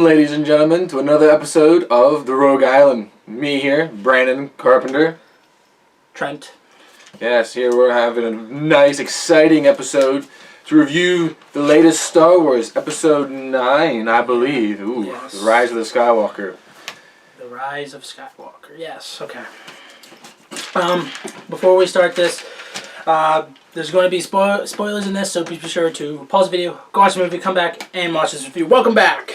Welcome, ladies and gentlemen, to another episode of The Rogue Island. Me here, Brandon Carpenter. Trent. Yes, here we're having a nice, exciting episode to review the latest Star Wars, Episode 9, I believe. Ooh, yes. The Rise of the Skywalker. The Rise of Skywalker, yes, okay. Before we start this, there's going to be spoilers in this, so please be sure to pause the video, go watch the movie, come back, and watch this review. Welcome back!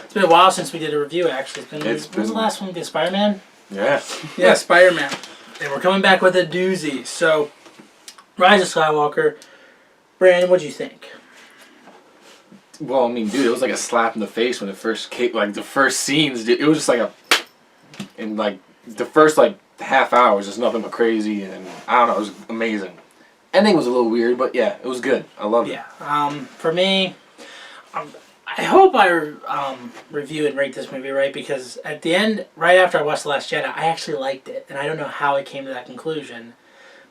It's been a while since we did a review, actually. When was the last one we did? Spider-Man? Yeah. Yeah, Spider-Man. And we're coming back with a doozy. So, Rise of Skywalker. Brandon, what'd you think? Well, I mean, dude, it was like a slap in the face when it first came, like, the first scenes, dude, it was just like in, like, the first, like, half hour was just nothing but crazy, and, I don't know, it was amazing. Ending was a little weird, but yeah, it was good. I loved it. Yeah. For me, I hope I review and rate this movie right, because at the end, right after I watched The Last Jedi, I actually liked it, and I don't know how I came to that conclusion.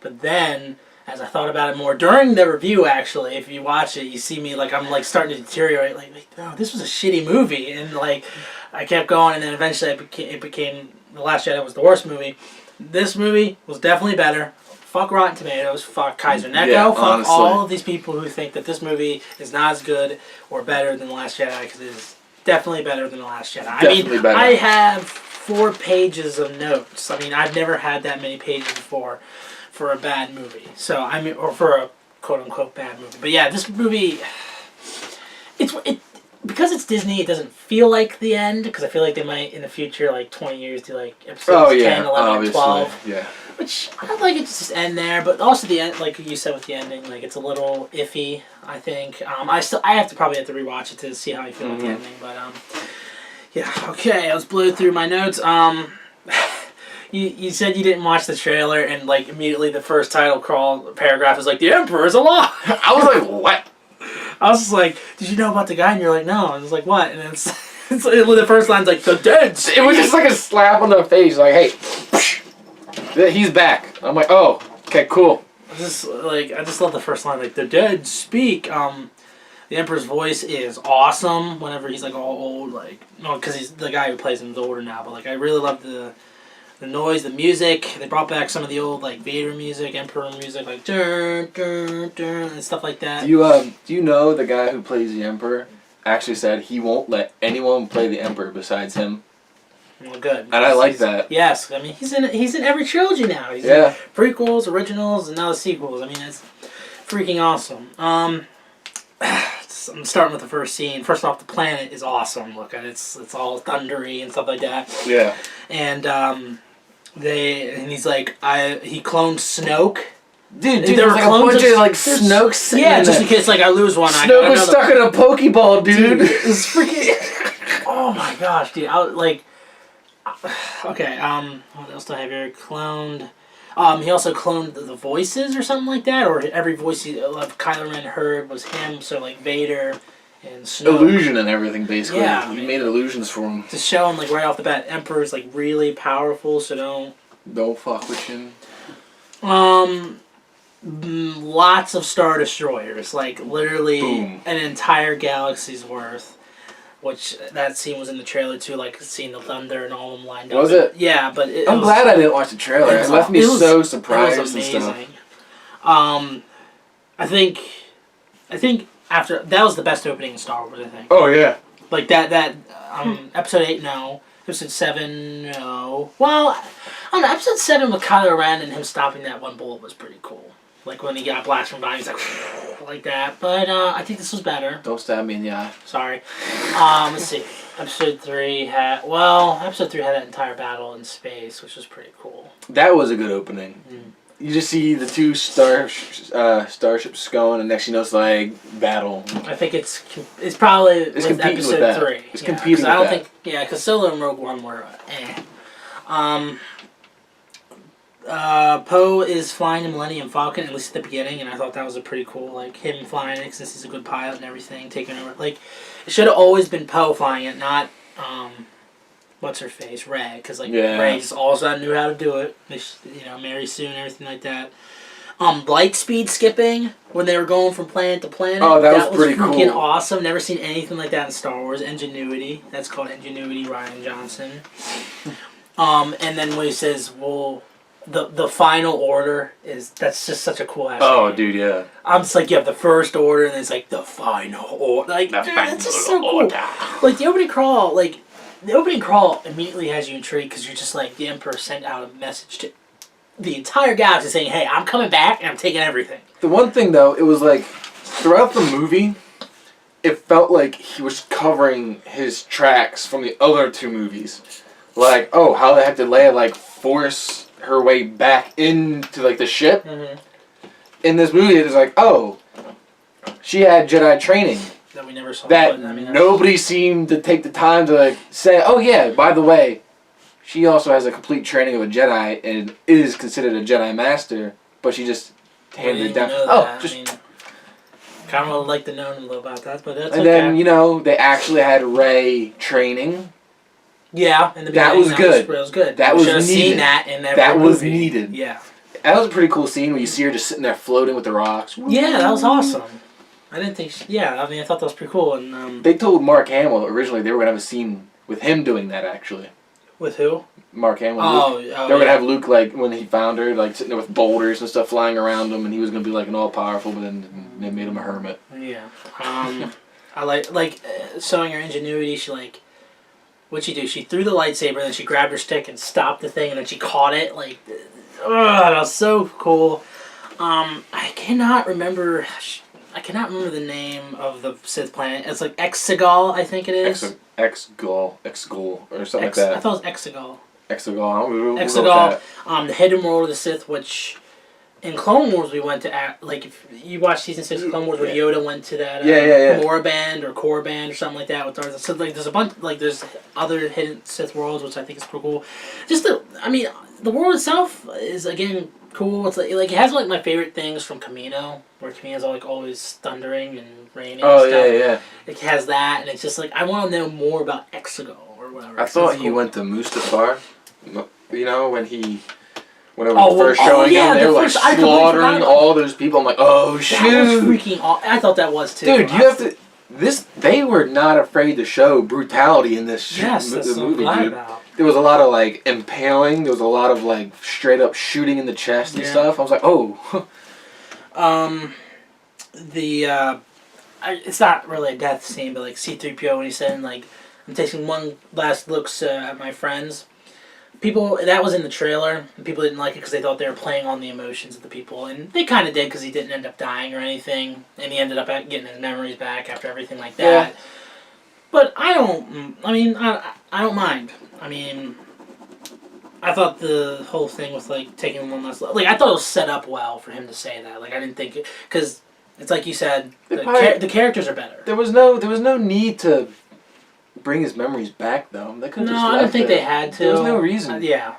But then, as I thought about it more during the review, actually, if you watch it, you see me like I'm like starting to deteriorate. Like no, this was a shitty movie, and like I kept going, and then eventually it became The Last Jedi was the worst movie. This movie was definitely better. Fuck Rotten Tomatoes, fuck Kaiser Necco, yeah, fuck honestly. all of these people who think that this movie is not as good or better than The Last Jedi, because it is definitely better than The Last Jedi. Definitely better. I have 4 pages of notes. I mean, I've never had that many pages before for a bad movie. So, I mean, or for a quote-unquote bad movie. But yeah, this movie, because it's Disney, it doesn't feel like the end, because I feel like they might, in the future, like 20 years, do like episodes 10, 11, and 12. Yeah. Which, I'd like it to just end there, but also the end, like you said with the ending, like it's a little iffy, I think. I probably have to rewatch it to see how I feel with the ending, but, yeah, okay, let's blow through my notes. You said you didn't watch the trailer, and, like, immediately the first title paragraph is like, "The Emperor's alive!" I was like, what? I was just like, "Did you know about the guy?" And you're like, "No." And I was like, "What?" And it's the first line's like, "The dead." It was just like a slap on the face, like, hey, he's back. I'm like, oh, okay, cool. I just love the first line, like, "The dead speak." The Emperor's voice is awesome whenever he's like all old, like, no, because he's the guy who plays him is older now, but like I really love the noise, the music. They brought back some of the old like Vader music, Emperor music, like dun, dun, dun, and stuff like that. Do you know the guy who plays the Emperor actually said he won't let anyone play the Emperor besides him? Well, good. And I like that. Yes, I mean he's in every trilogy now. He's in prequels, originals, and now the sequels. I mean it's freaking awesome. I'm starting with the first scene. First off, the planet is awesome. Look, it's all thundery and stuff like that. Yeah. And he's like he cloned Snoke. Dude, there was like a bunch of like Snokes. Yeah, just in case like I lose one. Snoke was stuck in a Pokeball, dude. It's freaking. Oh my gosh, dude! Okay. What else do I have here? Cloned. He also cloned the voices or something like that, or every voice of Kylo Ren heard was him. So like Vader and Snoke. Illusion and everything, basically. Yeah, he made illusions for him. To show him like right off the bat, Emperor's like really powerful, so don't fuck with him. Lots of Star Destroyers, like literally an entire galaxy's worth. Which that scene was in the trailer too, like seeing the thunder and all of them lined up. Was it? Yeah, but I'm glad I didn't watch the trailer. It left me so surprised. It was amazing. And stuff. I think after that was the best opening in Star Wars. I think. Oh yeah. Like that. Episode 8, no. Episode 7, no. Well, I don't know. Episode 7 with Kylo Ren and him stopping that one bullet was pretty cool. Like when he got blasted from behind, he's like that. But I think this was better. Don't stab me in the eye. Sorry. Let's see. Episode 3 had that entire battle in space, which was pretty cool. That was a good opening. You just see the two starships going, and next you know it's like battle. I think it's probably with episode with 3. It's competing with that. I don't think because Solo and Rogue One were Poe is flying the Millennium Falcon, at least at the beginning, and I thought that was a pretty cool, like, him flying it, since he's a good pilot and everything, taking over. Like, it should have always been Poe flying it, not, what's-her-face, Rey, because, like, Rey just all of a sudden knew how to do it. Mary Sue and everything like that. Light speed skipping when they were going from planet to planet. Oh, that was pretty freaking cool. awesome. Never seen anything like that in Star Wars. Ingenuity. That's called Ingenuity. Ryan Johnson. And then when he says, "Well, the final order that's just such a cool ass. Oh, name. dude, yeah. I'm just like, you have the first order, and it's like the final order. Like, dude, that's just so cool. Like the opening crawl, immediately has you intrigued because you're just like, the Emperor sent out a message to the entire galaxy saying, "Hey, I'm coming back and I'm taking everything." The one thing though, it was like throughout the movie, it felt like he was covering his tracks from the other two movies. Like, oh, how the heck did Leia like force her way back into like the ship? Mm-hmm. In this movie, it was like, oh, she had Jedi training That we never saw. that nobody seemed to take the time to like say, oh yeah, by the way, she also has a complete training of a Jedi and is considered a Jedi Master, but she just handed it down. Oh, just. Kind of would like to know a little about that, but that's and then they actually had Rey training. Yeah, in the that beginning, was good. That was good. That was needed. Seen that in every that was movie. needed. Yeah. That was a pretty cool scene where you see her just sitting there floating with the rocks. Yeah, that was awesome. I didn't think. I thought that was pretty cool. And they told Mark Hamill originally they were gonna have a scene with him doing that actually. With who? Mark Hamill. Oh, Luke. They were gonna have Luke like when he found her, like sitting there with boulders and stuff flying around him, and he was gonna be like an all powerful, but then they made him a hermit. Yeah. I like showing her ingenuity. She what'd she do? She threw the lightsaber, and then she grabbed her stick and stopped the thing, and then she caught it. Like, that was so cool. I cannot remember the name of the Sith planet. It's like Exegol, I think it is. Exegol, or something like that. I thought it was Exegol. Exegol. Exegol, the hidden world of the Sith, which in Clone Wars we went to like if you watch season 6 of Clone Wars where Yoda went to that Mora band or Core band or something like that with Darth. So like there's a bunch there's other hidden Sith worlds which I think is pretty cool. Just the world itself is again cool. It's like it has like my favorite things from Camino, where Camino's like always thundering and raining. Oh and stuff. yeah. It has that, and it's just like I want to know more about Exegol or whatever. I thought he went to Mustafar. When it was first showing him, they were like slaughtering all those people. I'm like, oh shoot! That was freaking awesome. I thought that was too. Dude, you have to. They were not afraid to show brutality in this movie, dude. There was a lot of like impaling. There was a lot of like straight up shooting in the chest and stuff. I was like, oh. It's not really a death scene, but like C-3PO when he said like, I'm taking one last looks at my friends. People, that was in the trailer. People didn't like it because they thought they were playing on the emotions of the people, and they kind of did because he didn't end up dying or anything, and he ended up getting his memories back after everything like that. Yeah. But I don't mind. I mean, I thought the whole thing with like taking one last look, like I thought it was set up well for him to say that. Like I didn't think it because it's like you said, the characters are better. There was no need to bring his memories back though. They could I don't think they had to. There was no reason. Yeah,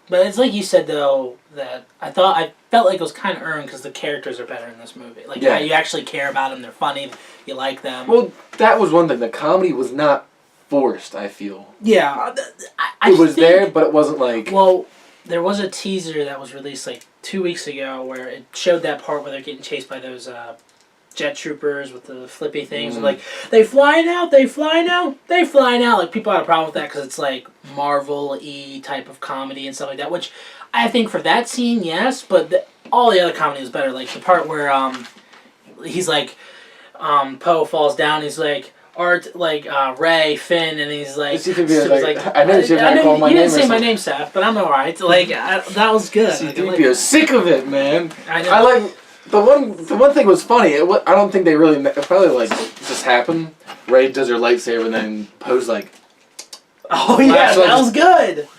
but it's like you said though that I felt like it was kind of earned because the characters are better in this movie. Like you actually care about them. They're funny. You like them. Well, that was one thing. The comedy was not forced. I feel. Yeah, it was there, but it wasn't like. Well, there was a teaser that was released like 2 weeks ago where it showed that part where they're getting chased by those jet troopers with the flippy things. And like, they fly now. Like, people had a problem with that because it's like Marvel-y type of comedy and stuff like that, which I think for that scene, yes, but all the other comedy was better. Like, the part where he's like, Poe falls down, he's like, Ray, Finn, and he's like, I know you're not calling my name. You didn't say my name, Seth, but I'm alright. Like, that was good. C-3PO, sick of it, man. I like the one thing was funny. I don't think they really. It probably like just happened. Ray does her lightsaber, and then Poe's like, oh yeah, that was good.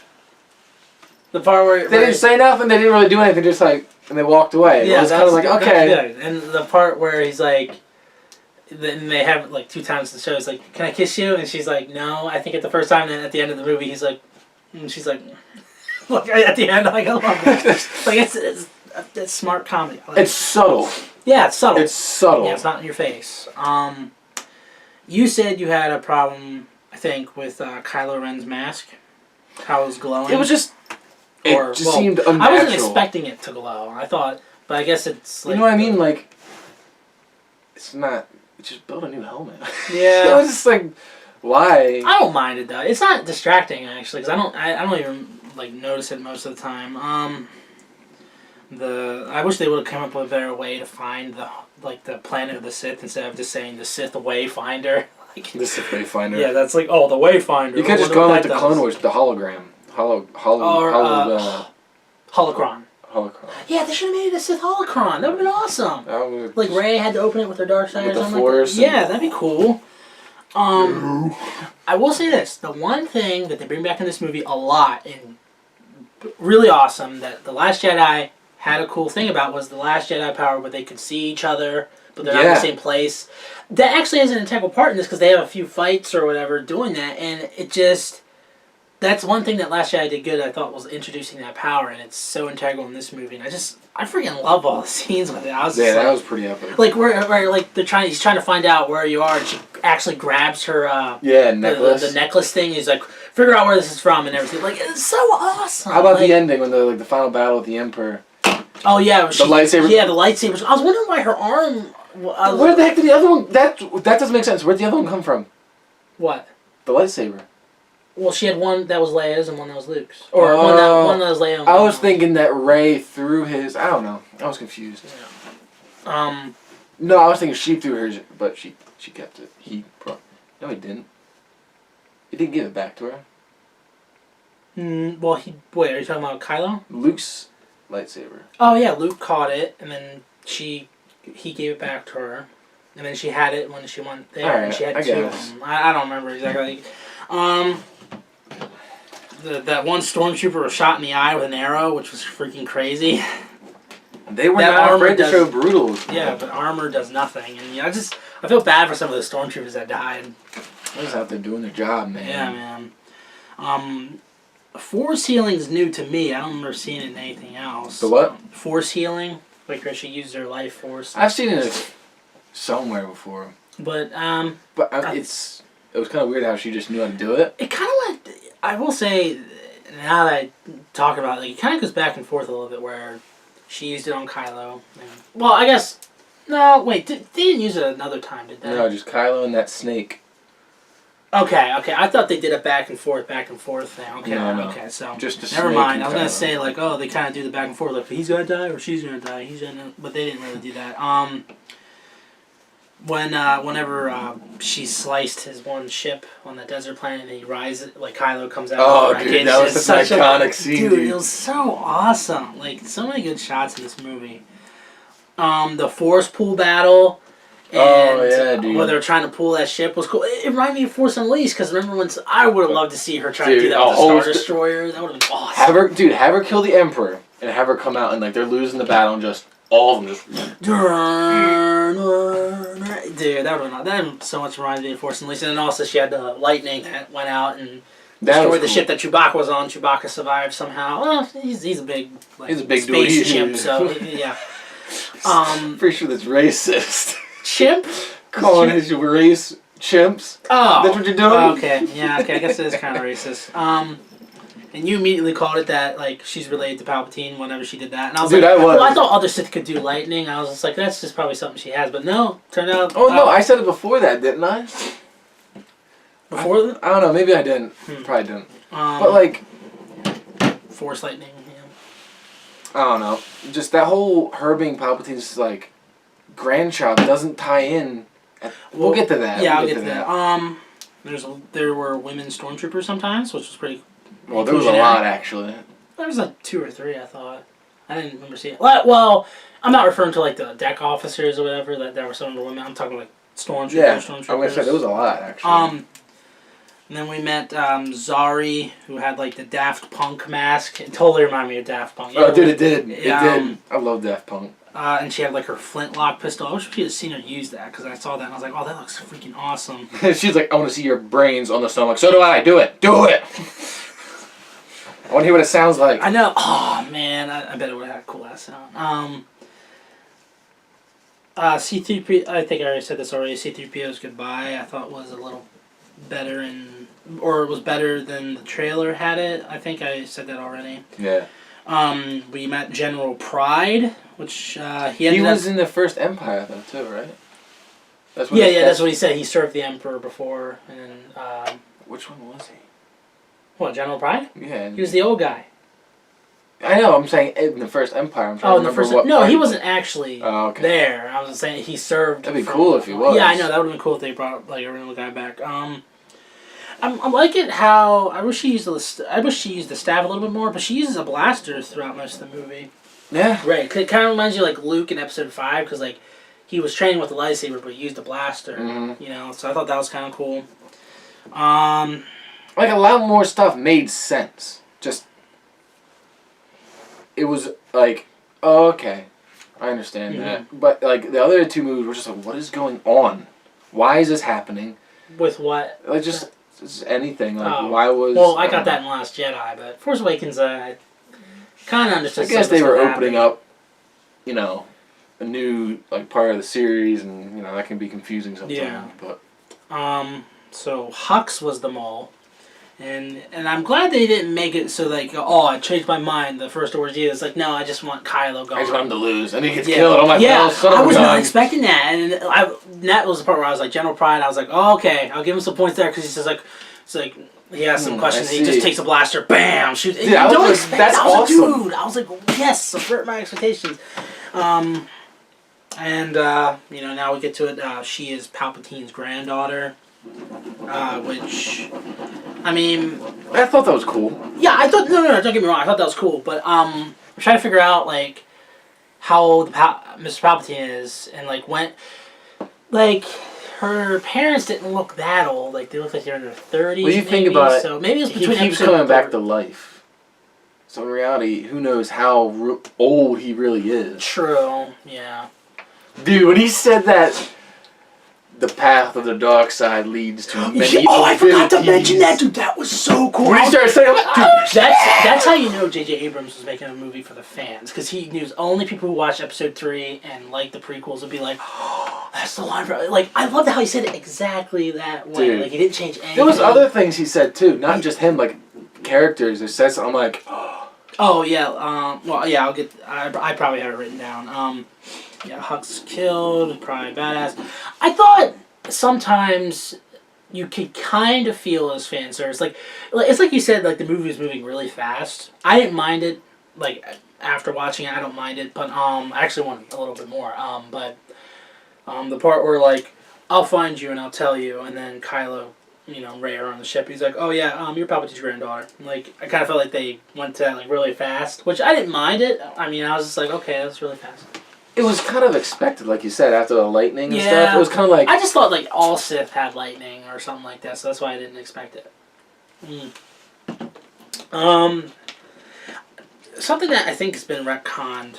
The part where they didn't say nothing. They didn't really do anything. Just like, and they walked away. Yeah, it was kind of like okay. Good. And the part where he's like. Then they have it like 2 times in the show. It's like, can I kiss you? And she's like, no. I think at the first time, and at the end of the movie, he's like, and she's like, look at the end. Like I love it. Like it's smart comedy. It's subtle. Yeah, it's subtle. It's subtle. Yeah, it's not in your face. You said you had a problem, I think, with Kylo Ren's mask. How it was glowing. It was just. It just seemed unnatural. I wasn't expecting it to glow. I thought. But I guess it's like... You know what I mean? Like, it's not... Just build a new helmet. Yeah. It was just like, why? I don't mind it, though. It's not distracting, actually, because I don't even, like, notice it most of the time. I wish they would have come up with a better way to find the planet of the Sith instead of just saying the Sith Wayfinder. Like, The Sith Wayfinder. Yeah, that's like, the Wayfinder. You could just go like the Clone Wars, the hologram. Holocron. Holocron. Yeah, they should have made it a Sith Holocron. That would have been awesome. Like Rey had to open it with her dark side or something like that. Yeah, that'd be cool. I will say this. The one thing that they bring back in this movie a lot, and really awesome, that The Last Jedi had a cool thing about was the Last Jedi power where they could see each other, but they're not in the same place. That actually is an integral part in this because they have a few fights or whatever doing that, and it just... That's one thing that Last Jedi did good, I thought, was introducing that power, and it's so integral in this movie. And I freaking love all the scenes with it. I was just that was pretty epic. Like where like he's trying to find out where you are, and she actually grabs her necklace. The necklace thing. He's like, figure out where this is from and everything. Like, it's so awesome. How about the ending when the final battle with the Emperor? Oh yeah, the lightsaber. Yeah, the lightsabers. I was wondering why her arm. Where the heck did the other one? That doesn't make sense. Where'd the other one come from? What? The lightsaber. Well, she had one that was Leia's and one that was Luke's. Or one that was Leia. I was thinking that Rey threw his... I don't know. I was confused. Yeah. No, I was thinking she threw hers, but she kept it. No, he didn't. He didn't give it back to her. Well, wait, are you talking about Kylo? Luke's lightsaber. Oh, yeah, Luke caught it, and then he gave it back to her. And then she had it when she went there, and she had two of them. I don't remember exactly. That one stormtrooper was shot in the eye with an arrow, which was freaking crazy. They were not afraid to show brutal. Yeah, but armor does nothing, and I feel bad for some of the stormtroopers that died. They're just out there doing their job, man. Yeah, man. Force healing's new to me. I don't remember seeing it in anything else. The what? Force healing, like where she used her life force. I've seen it somewhere before. But it was kind of weird how she just knew how to do it. It kind of went... I will say, now that I talk about it, it kind of goes back and forth a little bit where she used it on Kylo. Well, I guess... No, wait. They didn't use it another time, did they? No, just Kylo and that snake. Okay. I thought they did a back and forth thing. Okay, no. Okay, so... Just never mind. I was going to say, like, they kind of do the back and forth, like, he's going to die or she's going to die. But they didn't really do that. Whenever she sliced his one ship on the desert planet and he rises, like Kylo comes out. Oh, dude, that was such an iconic scene. Dude, it was so awesome. Like, so many good shots in this movie. The Force Pool battle. And dude. where they were trying to pull that ship was cool. It reminded me of Force Unleashed because remember when I would have loved to see her try to do that with the Star Destroyer. That would have been awesome. Have her kill the Emperor and have her come out and like they're losing the battle and just all of them just. Dude, that would have so much reminded me of Force Unleashed. And then also she had the lightning that went out and destroyed the ship that Chewbacca was on. Chewbacca survived somehow. Well, he's a big space chimp, so yeah. Pretty sure that's racist. Chimp? Calling his race chimps. Oh, that's what you're doing. Okay, yeah, okay. I guess it is kind of racist. And you immediately called it that, like, she's related to Palpatine whenever she did that. And I was I thought other Sith could do lightning. I was just like, that's just probably something she has. But no, turned out... Oh, no, I said it before that, didn't I? Before that? I don't know, maybe I didn't. Probably didn't. But, like... Force lightning, yeah. I don't know. Just that whole her being Palpatine's, like, grandchild doesn't tie in. We'll get to that. Yeah, I'll get to that. There were women stormtroopers sometimes, which was pretty... Well, there was a lot, actually. There was like 2 or 3, I thought. I didn't remember seeing it. Well, I'm not referring to like the deck officers or whatever, that there were some women. I'm talking like stormtroopers. Yeah, I'm going to say there was a lot, actually. And then we met Zari, who had like the Daft Punk mask. It totally reminded me of Daft Punk. Oh, dude, it did. It did. I love Daft Punk. And she had like her flintlock pistol. I wish we had seen her use that because I saw that and I was like, oh, that looks freaking awesome. She's like, I want to see your brains on the stomach. So do I. Do it. Do it. I want to hear what it sounds like. I know. Oh, man. I bet it would have had a cool ass sound. C-3PO, I think I already said this already. C-3PO's Goodbye, I thought was a little better or it was better than the trailer had it. I think I said that already. Yeah. We met General Pride, which he He ended was up... in the first Empire though too, right? That's that's what he said. He served the Emperor before, and Which one was he? what, General Pride? Yeah. He was the old guy. I know. I'm saying in the first Empire. I'm trying to In the remember first... what. No, part he wasn't actually okay. there. I was saying he served... That'd be cool if he was. Yeah, I know. That would have been cool if they brought like a real guy back. I like it how... I wish she used the staff a little bit more, but she uses a blaster throughout most of the movie. Yeah. Right. It kind of reminds you like Luke in Episode 5, because like he was training with the lightsaber, but he used a blaster. Mm-hmm. You know, so I thought that was kind of cool. Like a lot more stuff made sense. Just it was like, oh, okay, I understand that. But like the other two movies were just like, what is going on? Why is this happening? With what? Like just anything. Like why was? Well, I got that in Last Jedi, but Force Awakens, I kind of understood. I guess they were opening up, you know, a new like part of the series, and you know that can be confusing sometimes. Yeah. But so Hux was the mole. And I'm glad they didn't make it so like, oh, I changed my mind the first ordeal. It's like, no, I just want Kylo gone. I just want him to lose, and he gets killed. I'm like, yeah, son of I was a not gun. expecting that, and that was the part where I was like, General Pride. I was like, oh, okay, I'll give him some points there because he's just like, it's like he has some questions. And he just takes a blaster, bam, shoot. Dude, I was like, that's awesome. Dude, I was like, yes, subvert my expectations. And you know, now we get to it. She is Palpatine's granddaughter. Which, I mean... I thought that was cool. Yeah, I thought... No, don't get me wrong. I thought that was cool. But, I'm trying to figure out, like, how old Mr. Palpatine is. And, like, when... Like, her parents didn't look that old. Like, they looked like they were in their 30s, Well, you think about it, so maybe it was between he keeps coming back to life. So in reality, who knows how old he really is. True, yeah. Dude, when he said that... The path of the dark side leads to many. Oh, I forgot to mention that, dude. That was so cool. When he started saying, dude, that's how you know J.J. Abrams was making a movie for the fans, because he knew only people who watched Episode 3 and liked the prequels would be like, oh, that's the line. Like, I loved how he said it exactly that way. Dude, like, he didn't change anything. There was other things he said too, not just him. Like characters, that said something. I'm like, oh yeah. Well, yeah. I'll get. I probably have it written down. Yeah, Hux killed, probably badass. I thought sometimes you could kind of feel as fan service. Like, it's like you said, like the movie was moving really fast. I didn't mind it. Like after watching it, I don't mind it. But I actually want a little bit more. But the part where like I'll find you and I'll tell you, and then Kylo, you know, Rey are on the ship. He's like, oh yeah, you're Palpatine's granddaughter. Like I kind of felt like they went to that like really fast, which I didn't mind it. I mean, I was just like, okay, that's really fast. it was kind of expected, like you said, after the lightning and stuff. It was kind of like... I just thought, like, all Sith had lightning or something like that, so that's why I didn't expect it. Something that I think has been retconned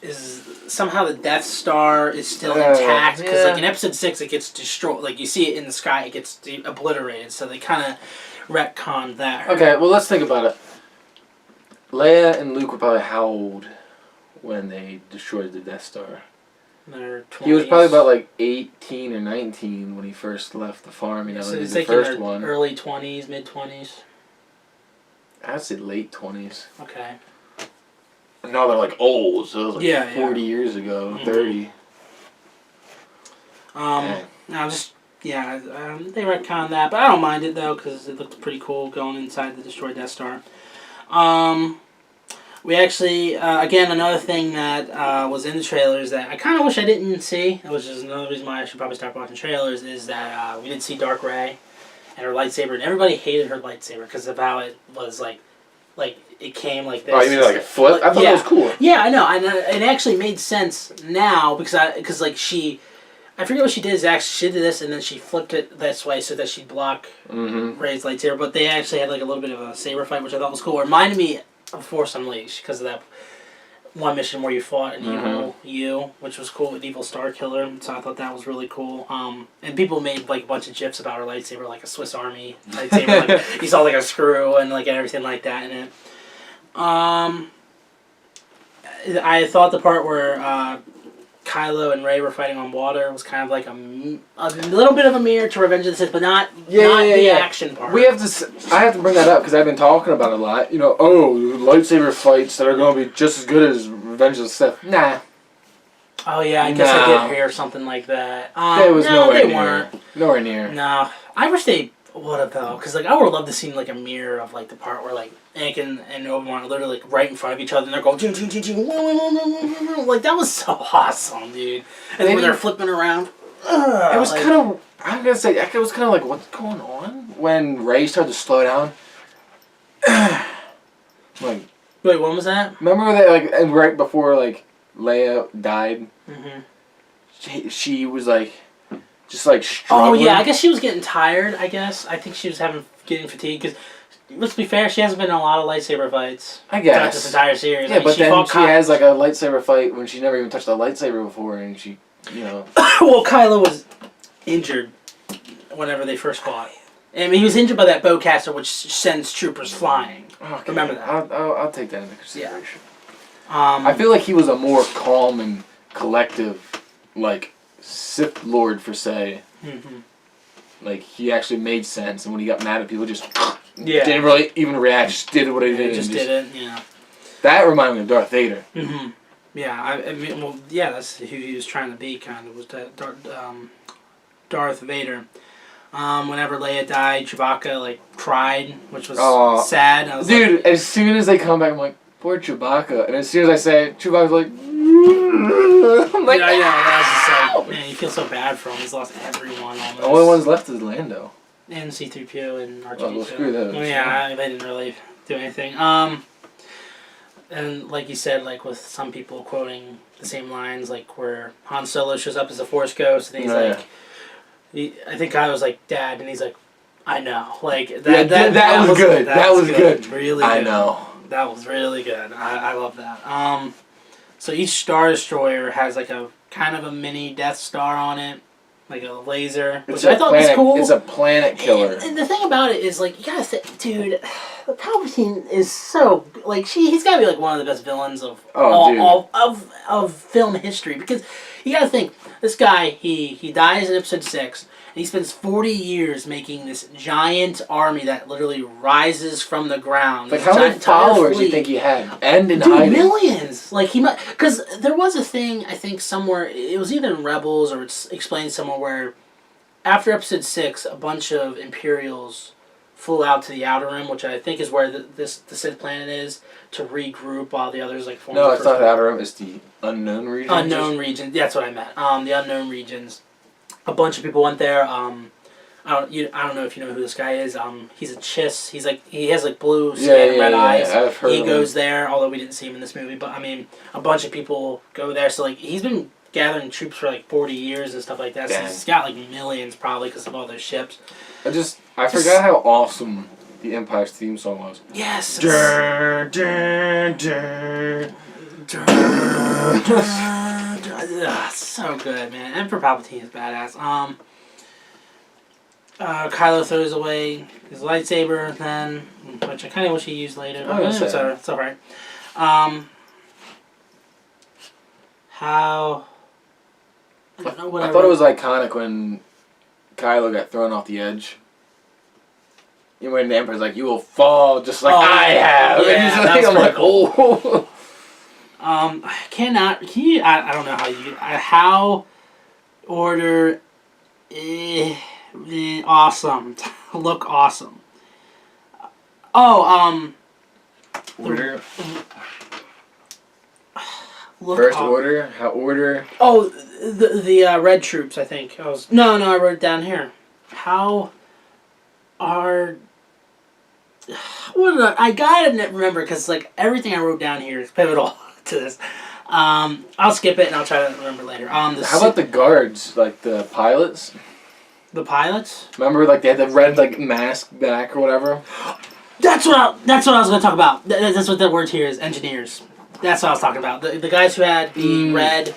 is somehow the Death Star is still intact, because, like, in Episode 6, it gets destroyed. Like, you see it in the sky, it gets obliterated, so they kind of retconned that. Okay, well, let's think about it. Leia and Luke were probably how old when they destroyed the Death Star? Their 20s. He was probably about like 18 or 19 when he first left the farm, you know, so in it's the like first in one. Early 20s, mid-20s? I'd say late 20s. Okay. Now they're like old, so it was like 40 years ago, 30. They retconned that, but I don't mind it though, because it looked pretty cool going inside the destroyed Death Star. We actually, again, another thing that was in the trailers that I kind of wish I didn't see, which is another reason why I should probably start watching trailers, is that we did see Dark Rey and her lightsaber, and everybody hated her lightsaber because of how it was like it came like this. Oh, you mean like a flip? I thought that was cool. Yeah, I know, and it actually made sense now because like she, I forget what she did. She did this and then she flipped it this way so that she'd block Rey's lightsaber. But they actually had like a little bit of a saber fight, which I thought was cool. It reminded me of Force Unleashed because of that one mission where you fought an evil you, which was cool, an evil Star Killer. So I thought that was really cool. And people made like a bunch of gifs about her lightsaber, like a Swiss Army lightsaber. Like, you saw like a screw and like everything like that in it. I thought the part where Kylo and Rey were fighting on water was kind of like a little bit of a mirror to Revenge of the Sith, but not the action part. I have to bring that up because I've been talking about it a lot. You know, lightsaber fights that are going to be just as good as Revenge of the Sith. Nah. Oh yeah, I guess I did hear something like that. There was nowhere they near. weren't. Nowhere near. No, I wish they would have though, because like I would have loved to see like a mirror of like the part where like Anakin and Obi-Wan are literally like right in front of each other and they're going ching, ching, ching, ching, like that was so awesome, dude. And then when they're flipping around, it was kind of. I'm gonna say it was kind of like what's going on when Rey started to slow down. Like, wait, when was that? remember that like and right before like Leia died, she was like just like struggling. Oh yeah, I guess she was getting tired. I think she was getting fatigued because. Let's be fair, she hasn't been in a lot of lightsaber fights. I guess. Throughout this entire series. Yeah, but then she has like a lightsaber fight when she never even touched a lightsaber before, and she, you know. Well, Kylo was injured whenever they first fought. I mean, he was injured by that bowcaster, which sends troopers flying. Okay. Remember that. I'll take that into consideration. Yeah. I feel like he was a more calm and collective, like, Sith Lord, per se. Mm-hmm. Like, he actually made sense, and when he got mad at people, just... Yeah. Didn't really even react, just did what he did. Just did it, yeah. That reminded me of Darth Vader. Mm-hmm. Yeah, I mean, well, yeah, that's who he was trying to be, kind of, was that Darth Vader. Whenever Leia died, Chewbacca, like, cried, which was sad. I was dude, as soon as they come back, I'm like, poor Chewbacca. And as soon as I say it, Chewbacca's like... I'm like, yeah, that's just like, man, you feel so bad for him. He's lost everyone almost. The only ones left is Lando. And C-3PO and R2-D2. Oh, well, screw those. Well, yeah, they didn't really do anything. And like you said, like with some people quoting the same lines, like where Han Solo shows up as a Force ghost, and he's I think I was like, Dad, and he's like, I know. Like that was good. That was good. Really good. I know. That was really good. I love that. So each Star Destroyer has like a kind of a mini Death Star on it. Like a laser, which I thought was cool. It's a planet killer. And the thing about it is, like, you gotta think, dude, Palpatine is so, like, he's gotta be, like, one of the best villains of of film history. Because you gotta think, this guy, he dies in Episode 6, and he spends 40 years making this giant army that literally rises from the ground. Like, how many followers do you think he had? And in hiding? Millions! Like, he might... Because there was a thing, I think, somewhere... It was either in Rebels or it's explained somewhere where after Episode 6, a bunch of Imperials flew out to the Outer Rim, which I think is where the Sith planet is, to regroup while the others, like, form... No, it's not the Outer Rim. It's the Unknown Regions. Unknown Regions. That's what I meant. The Unknown Regions. A bunch of people went there. I don't know if you know who this guy is. He's a Chiss. He has like blue skin and red eyes. I've heard he goes there, although we didn't see him in this movie. But I mean, a bunch of people go there. So like, he's been gathering troops for like 40 years and stuff like that. So he's got like millions probably because of all those ships. I forgot how awesome the Empire's theme song was. Yes. So good, man. Emperor Palpatine is badass. Kylo throws away his lightsaber then, which I kind of wish he used later. But it's alright. How... I thought it was iconic when Kylo got thrown off the edge. You know, when the Emperor's like, you will fall just like I have. Yeah, and I'm like, oh. I don't know how you... How... Order... awesome. Look awesome. Order? First order? How order? Oh, the red troops, I think. No, I wrote it down here. How are... I gotta remember, because like everything I wrote down here is pivotal to this. I'll skip it and I'll try to remember later. How about the guards, like the pilots? The pilots? Remember, like they had the red like mask back or whatever. That's what I was gonna talk about. That's what the word here is. Engineers. That's what I was talking about. The guys who had the red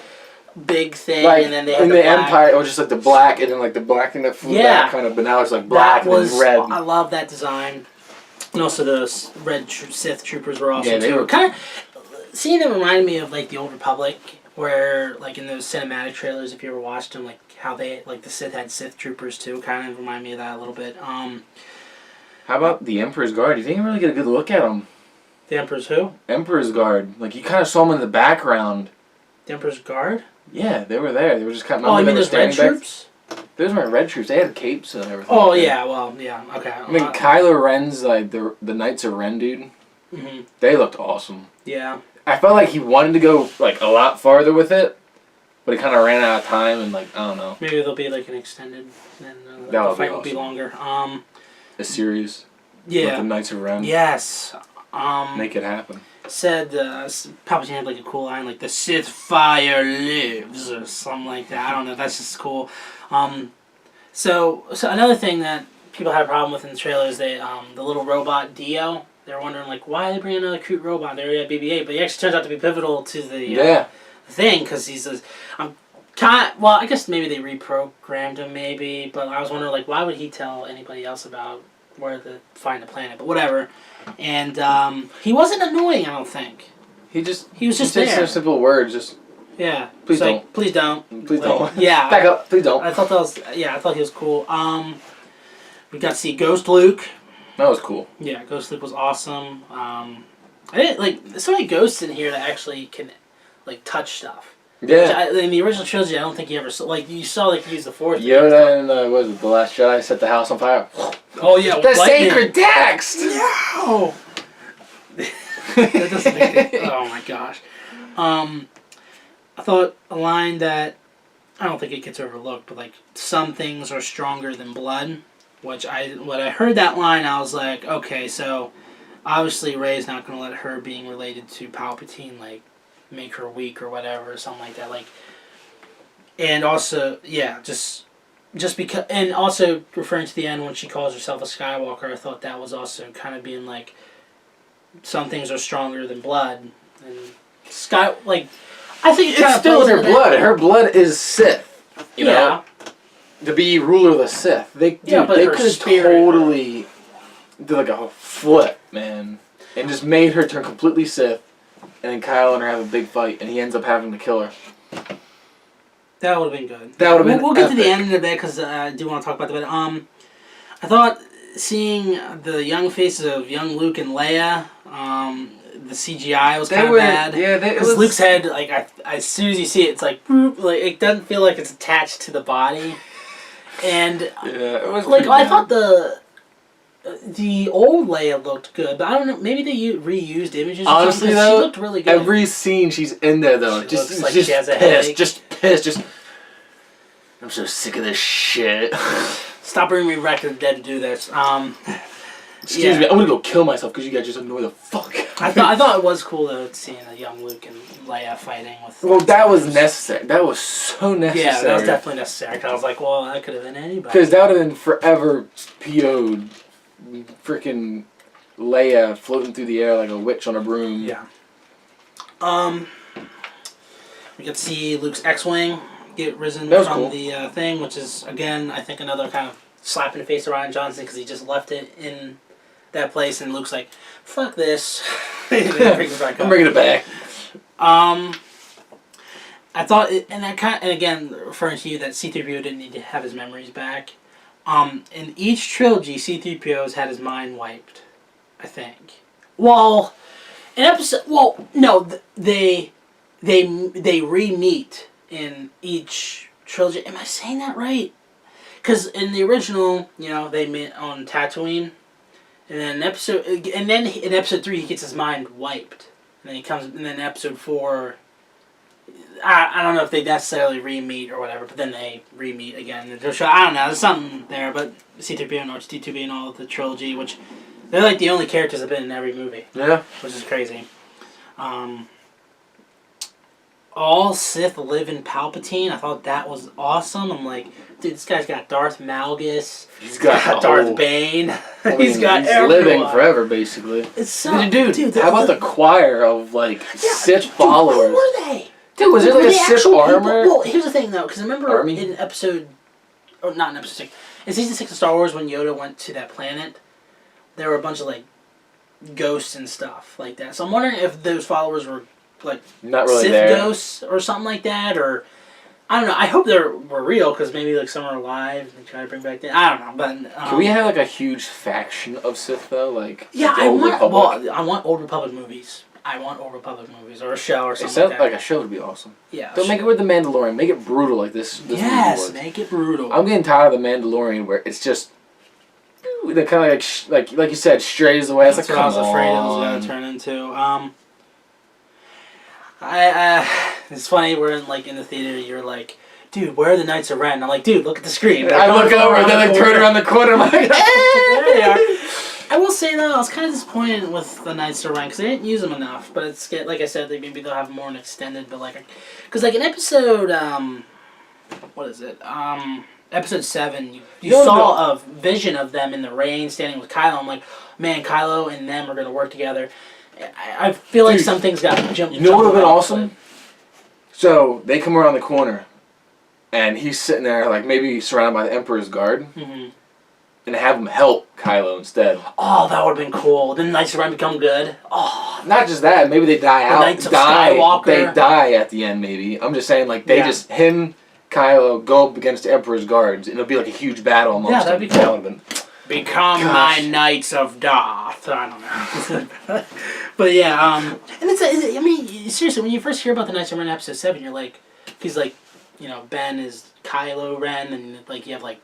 big thing, like, and then they had in the Empire, it was just like the black, and then like the black thing that flew back, kind of. But now it's like black and then red. I love that design. And also the red Sith troopers were awesome they too. were kind of. seeing it reminded me of like the Old Republic, where like in those cinematic trailers, if you ever watched them, like how they like the Sith had Sith troopers too, kind of remind me of that a little bit. How about the Emperor's Guard? You didn't really get a good look at him. The Emperor's who? Emperor's Guard. Like, you kind of saw them in the background. The Emperor's Guard? Yeah, they were there. They were just kind of... Oh, you mean those red troops? Those weren't red troops. They had capes and everything. Oh, yeah, well, yeah, okay. I mean, Kylo Ren's, like, the Knights of Ren, dude. Mm-hmm. They looked awesome. Yeah. I felt like he wanted to go, like, a lot farther with it, but he kind of ran out of time and, like, I don't know. Maybe there'll be, like, an extended... And the fight will be longer. A series. Yeah. With the Knights of Ren. Yes. Make it happen. Said Palpatine had like a cool line like the Sith fire lives or something like that. I don't know. That's just cool. So another thing that people had a problem with in the trailer is they the little robot Dio. They're wondering like why they bring another cute robot. They already had BB-8, but he actually turns out to be pivotal to the thing because he's a, well, I guess maybe they reprogrammed him maybe, but I was wondering like why would he tell anybody else about where to find the planet, but whatever. And he wasn't annoying, I don't think. He was just there. some simple words, just Please don't. Like, please don't. Please don't. Yeah. Back up. Please don't. I thought that was I thought he was cool. We got to see Ghost Luke. That was cool. Yeah, Ghost Luke was awesome. I didn't like there's so many ghosts in here that actually can like touch stuff. Yeah. In the original trilogy, I don't think you ever saw like you saw like use the Force. Yoda and what was it, The Last Jedi set the house on fire. Oh yeah, the sacred text. No. That doesn't make it. Oh my gosh. I thought a line that I don't think it gets overlooked, but like some things are stronger than blood. When I heard that line, I was like, okay, so obviously Rey's not going to let her being related to Palpatine like make her weak or whatever or something like that. Like, and also just because, and also referring to the end when she calls herself a Skywalker, I thought that was also kind of being like some things are stronger than blood and I think it's still in her blood. Her blood is Sith. You know? To be ruler of the Sith. They could have totally did like a flip, man. And just made her turn completely Sith. And then Kylo and her have a big fight. And he ends up having to kill her. That would have been good. That would have been We'll get to the end in a bit because I do want to talk about that. I thought seeing the young faces of young Luke and Leia... the CGI was kind of bad. Yeah, because Luke's head, like, as soon as you see it, it's like it doesn't feel like it's attached to the body. And it was like I thought the old Leia looked good, but I don't know. Maybe they reused images. Honestly, though, she looked really good. Every scene she's in there, though, she has a headache. Just pissed. I'm so sick of this shit. Stop bringing me back to the dead to do this. Excuse me, I'm gonna go kill myself because you guys just annoy the fuck. I thought it was cool though seeing a young Luke and Leia fighting with. Well, that was necessary. That was so necessary. Yeah, that was definitely necessary. Cause I was like, well, that could have been anybody. Because that would have been forever PO'd. Freaking Leia floating through the air like a witch on a broom. Yeah. We could see Luke's X-wing get risen from the thing, which is again, I think another kind of slap in the face to Rian Johnson because he just left it in that place, and Luke's like, "Fuck this." I'm bringing it back. I thought, and again, referring to you, that C-3PO didn't need to have his memories back. In each trilogy, C-3PO's had his mind wiped, I think. Well, they re-meet in each trilogy. Am I saying that right? Because in the original, they met on Tatooine, and then in episode 3 he gets his mind wiped, and then in episode 4. I don't know if they necessarily re-meet or whatever, but then they re-meet again. I don't know, there's something there, but C-3PO and R2-D2 being all of the trilogy, which they're like the only characters that have been in every movie. Yeah. Which is crazy. All Sith live in Palpatine. I thought that was awesome. I'm like, dude, this guy's got Darth Malgus. He's got Darth Bane. He's living forever, basically. It's so... Dude, how about the choir of, Sith followers? Who were they? Dude, was it like a Sith armor? Well, here's the thing, though, because remember in episode... Or not in episode 6. In season 6 of Star Wars, when Yoda went to that planet, there were a bunch of, ghosts and stuff like that. So I'm wondering if those followers were like not really Sith there. ghosts or something like that, or I don't know. I hope they were real because maybe like some are alive and they try to bring back. I don't know, but Can we have like a huge faction of Sith though? Like yeah, the I Old want. Republic? Well, I want Old Republic movies. I want Old Republic movies or a show or something Except like that. like a show would be awesome. Yeah. Don't make it with the Mandalorian. Make it brutal like this. Yes, movie was. make it brutal. I'm getting tired of the Mandalorian where it's just they kind of like you said strays away. It's That's like what I was come afraid it was on. going to turn into. It's funny. We're in the theater. You're like, dude, where are the Knights of Ren? I'm like, dude, look at the screen. I look over and then I turn around the corner. I'm like, There they are. I will say though, I was kind of disappointed with the Knights of Ren because they didn't use them enough. But it's like I said, maybe they'll have more in extended. But because in episode, what is it? Episode 7, you saw a vision of them in the rain standing with Kylo. I'm like, man, Kylo and them are gonna work together. I feel like some things got jumped. You know what would have been awesome? So they come around the corner, and he's sitting there like maybe surrounded by the Emperor's guard, and have him help Kylo instead. Oh, that would have been cool. Then the Knights of Ren become good. Oh, not just that. Maybe they die out. Knights of Skywalker. They die at the end. Maybe I'm just saying like they just him. Kylo go up against the Emperor's guards, and it'll be like a huge battle amongst them. That'd be cool. Become my Knights of Darth. I don't know. But yeah, and I mean, seriously, when you first hear about the Knights of Ren episode 7, you're like, he's like, Ben is Kylo Ren, and like you have like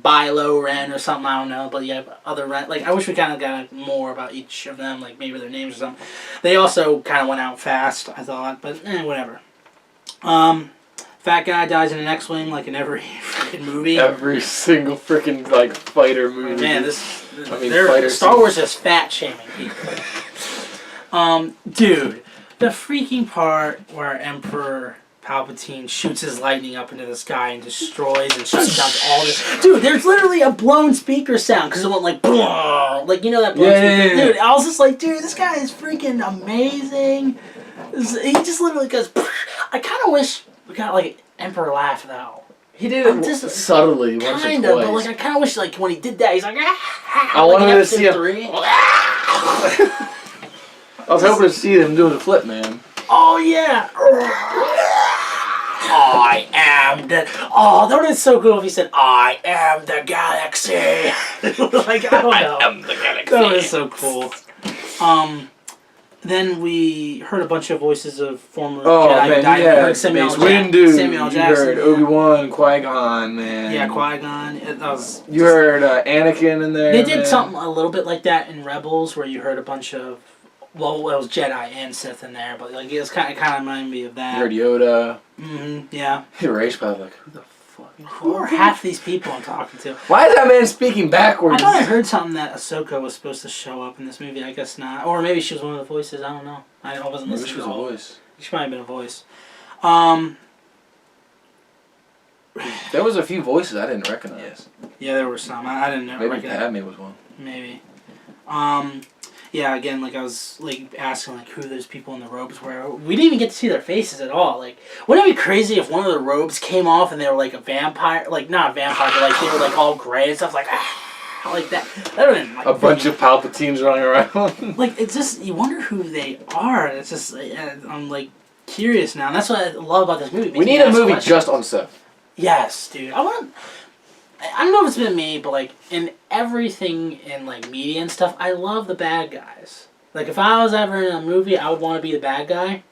Bilo Ren or something, I don't know, but you have other Ren. Like, I wish we kind of got more about each of them, like maybe their names or something. They also kind of went out fast, I thought, but whatever. Fat guy dies in an X-wing like in every freaking movie. Every single freaking fighter movie. Man, fighter Star Wars is fat shaming people. Dude, the freaking part where Emperor Palpatine shoots his lightning up into the sky and destroys and shuts down all this. Dude, there's literally a blown speaker sound because it went like, like that blown speaker. Yeah. Dude, I was just like, dude, this guy is freaking amazing. He just literally goes. I kind of wish we got like Emperor laugh though. He did it just subtly once or twice. But like I kind of wish like when he did that, he's like, I wanted to see him. I was hoping to see them doing the flip, man. Oh yeah. I am the. Oh, that would have been so cool if he said, "I am the galaxy." Like I don't know. I am the galaxy. That was so cool. Then we heard a bunch of voices of former Jedi who died. We heard Samuel Jackson. You heard Obi-Wan, Qui-Gon, man. Yeah, Qui-Gon. You heard Anakin in there. They did something a little bit like that in Rebels, where you heard a bunch of. Well, it was Jedi and Sith in there, but like it was kind of reminded me of that. You heard Yoda. Yeah. Ray's probably like, who the fuck? Who are half these people I'm talking to? Why is that man speaking backwards? I thought I heard something that Ahsoka was supposed to show up in this movie. I guess not. Or maybe she was one of the voices. I don't know. I wasn't listening. Maybe she was a voice. She might have been a voice. There was a few voices I didn't recognize. Yeah, there were some. I didn't know. Maybe Padme was one. Maybe. Yeah, again, like I was like asking like who those people in the robes were. We didn't even get to see their faces at all. Like, wouldn't it be crazy if one of the robes came off and they were like a vampire, like not a vampire, but like they were like all gray and stuff, like like that. That would have been like, a bunch of Palpatines running around. Like it's just you wonder who they are. It's just I'm like curious now. And that's what I love about this movie. We need a movie just on Sith. Yes, dude. I don't know if it's been me, but like in everything in like media and stuff, I love the bad guys. Like if I was ever in a movie, I would want to be the bad guy.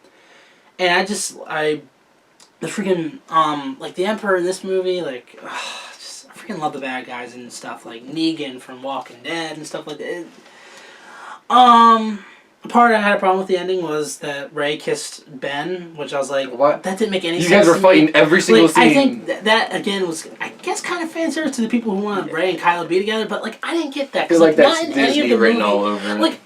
And the freaking like the Emperor in this movie, like I freaking love the bad guys and stuff like Negan from Walking Dead and stuff like that. The part I had a problem with the ending was that Rey kissed Ben, which I was like, what? That didn't make any sense. You guys were fighting every single scene. I think that again was, I guess, kind of fan service to the people who wanted Rey and Kylo to be together, but like I didn't get that. I feel like that's not in Disney any of the written movie, all over it. Like,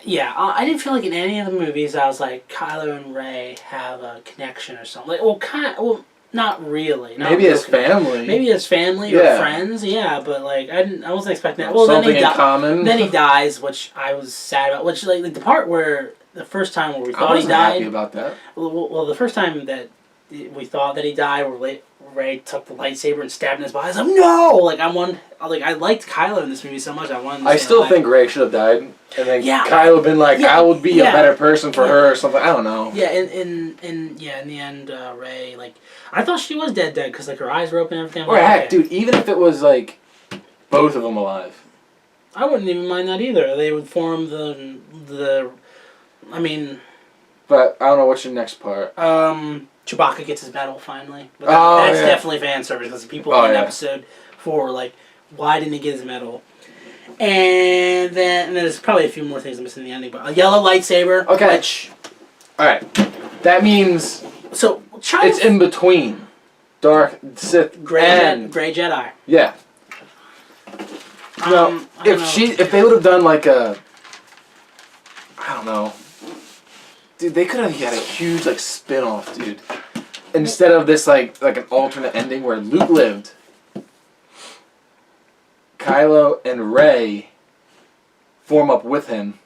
yeah, I didn't feel like in any of the movies I was like Kylo and Rey have a connection or something. Like, not really. Maybe as family. Maybe as family or friends, yeah. But like, I wasn't expecting that. Well, something in common. Then he dies, which I was sad about. Which like the part where the first time where we thought he died. I wasn't happy about that. Well, the first time that we thought that he died. Ray took the lightsaber and stabbed in his body. I was like, no! Like I liked Kylo in this movie so much. I still think Rey should have died, and then Kylo would been like, I would be a better person for her or something. I don't know. Yeah, in the end, Rey, like, I thought she was dead because like her eyes were open and everything. Or heck, dude, even if it was like both of them alive, I wouldn't even mind that either. They would form the. I mean. But I don't know what's your next part. Chewbacca gets his medal finally. But that's definitely fan service because people in episode 4 were like, why didn't he get his medal? And then there's probably a few more things I'm missing in the ending, but a yellow lightsaber. Okay. Alright. That means it's in between dark Sith Gray Jedi. Yeah. No, if they would have done like a, I don't know. Dude, they could have had a huge like spin-off, dude. Instead of this like an alternate ending where Luke lived, Kylo and Rey form up with him.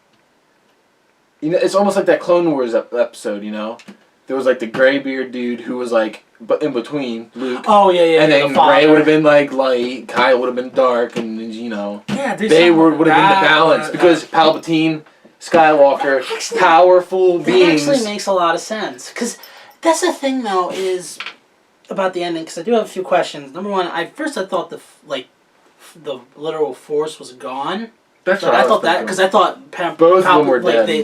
You know, it's almost like that Clone Wars episode. You know, there was like the graybeard dude who was like, but in between Luke. Oh yeah. And then Rey would have been like light, Kylo would have been dark, and you know, they would have been the balance because Palpatine. Skywalker, powerful beings. That actually makes a lot of sense. Because that's the thing, though, is about the ending. Because I do have a few questions. Number one, I thought the literal Force was gone. That's what I thought that because I thought both of them were dead. They